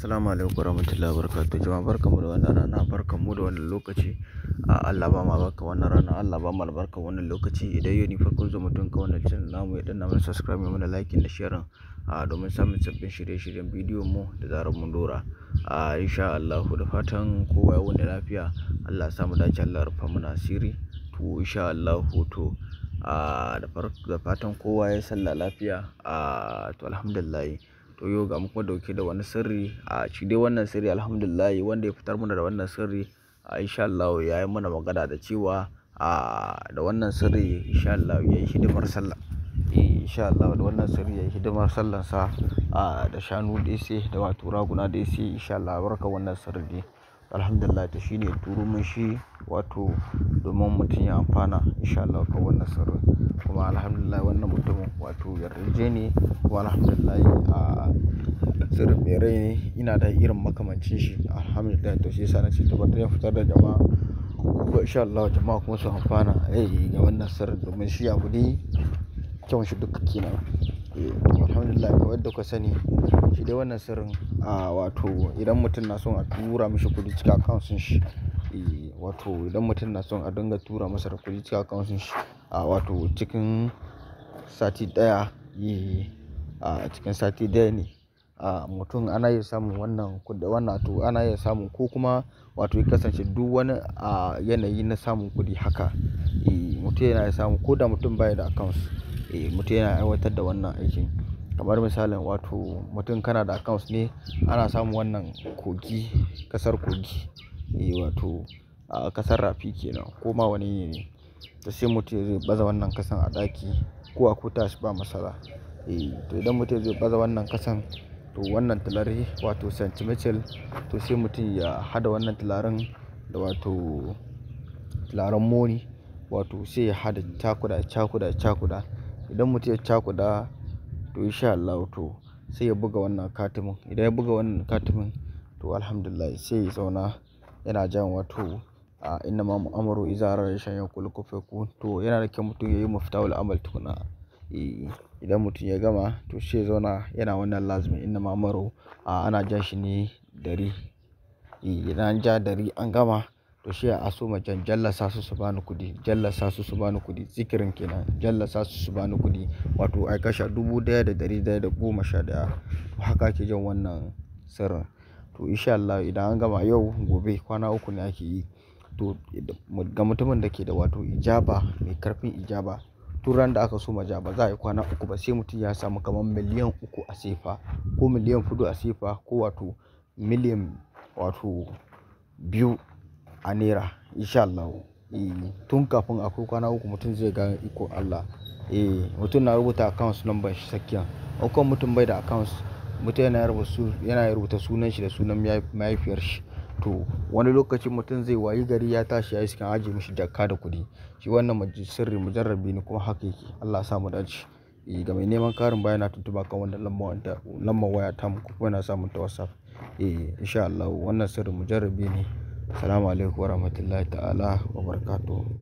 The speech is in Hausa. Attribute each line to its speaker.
Speaker 1: Assalamu alaikum warahmatullahi wabarakatuh. Jama'a barkanmu da wannan rana, barkanmu da wannan lokaci. Allah ba ma barka wannan rana, Allah ba mu albarka wannan lokaci. Idan yau ne farkon zuwa mutum ka wannan channel namu, ya danna mana subscribe, ya mana like da share domin samun sabbin shirye-shiryen bidiyon mu da zarar mun dora. Insha Allah, da fatan kowa ya wuni lafiya. Allah ya samu dace, Allah ya rufa mana asiri. To insha Allah, to da fatan kowa ya sallah lafiya. To alhamdulillah. To yau ga muku dauke da wani sirri. Shi dai wannan sirri alhamdulillah wanda ya fitar mana da wannan sirri insha Allah ya yi mana magana da cewa da wannan sirri insha Allah ya yi hidimar sallah. Insha Allah da wannan sirri ya yi hidimar sallansa da shanu da sai da wato raguna da sai insha Allah barka wannan sirri ne. Alhamdulillah to shine turo mun shi wato domin mutum ya amfana insha Allah ka wannan sirri. Kuma alhamdulillah wannan mutumin wato yarje ne, kuma alhamdulillah sirrin mai rai ne. Ina da irin makamancin shi alhamdulillah. To shi yasa na ce to bari in fitar da jama'a kuma insha Allah jama'a kuma su amfana ga wannan sirrin domin shi abu ne kyawun shi duka kenan. Alhamdulillah kawai da ka sani shi dai wannan sirrin wato idan mutum na son a tura mishi kuɗi cikin account shi wato idan mutum na son a dinga tura masa da kuɗi cikin account shi wato cikin sati ɗaya cikin sati ɗaya ne mutum ana iya samun wannan kuɗi, wannan to ana iya samun, ko kuma wato ya kasance duk wani yanayi na samun kuɗi haka mutum yana iya samu ko da mutum baya da account. Mutum yana aiwatar da wannan aikin kamar misalin wato mutum kana da account ne, ana samun wannan kogi, kasar kogi wato kasar rafi kenan ko ma wani ne. To sai mutum zai baza wannan kasan a ɗaki ko a kuta shi ba masala. To idan mutum zai baza wannan kasan, to wannan tulare wato centimeter, to sai mutum ya hada wannan tularin da wato tularen moni, wato sai ya hada cakuda. Idan mutum ya cakuda to insha Allah to sai ya buga wannan katimin. Idan ya buga wannan katimin to alhamdulillah sai ya zauna yana jan wato inna ma amru iza arada shay'an yaqulu kun fayakun. To yana da kyau mutum ya yi miftahul amal tukuna. Idan mutum ya gama to sai ya zauna yana wannan lazimi inna ma amru ana jan shi ne dari. Idan an ja dari an gama to sai a soma jallasa su bani kudi, jallasa su bani kudi, zikirin kenan, jallasa su bani kudi, wato ai kasha 1111. Haka ake jan wannan sirrin. To insha Allah idan an gama yau gobe kwana uku ne ake yi. To ga mutumin da ke da wato ijaba mai karfin ijaba, tun ran da aka soma ja ba za a yi kwana uku ba sai mutum ya samu kamar miliyan 3 a sefa ko miliyan 4 a sefa ko wato miliyan wato 2 a naira insha Allah. Tun kafin akwai kwana uku mutum zai ga iko Allah. Mutum na rubuta account number shi sakiya. Ko mutum bai da account, mutum yana rubuta sunan shi da sunan mahaifiyar shi. To wani lokacin mutum zai wayi gari ya tashi ya yi cikin ajiye mishi jakka da kuɗi. Shi wannan sirri mujarrabi ne kuma haka yake. Allah ya sa mu dace. Ga mai neman karin bayani tuntuba kan wannan lambar waya ta mu ko yana samun ta WhatsApp. Insha Allah wannan sirri mujarrabi ne. Assalamu alaikum warahmatullahi ta'ala wabarakatuh.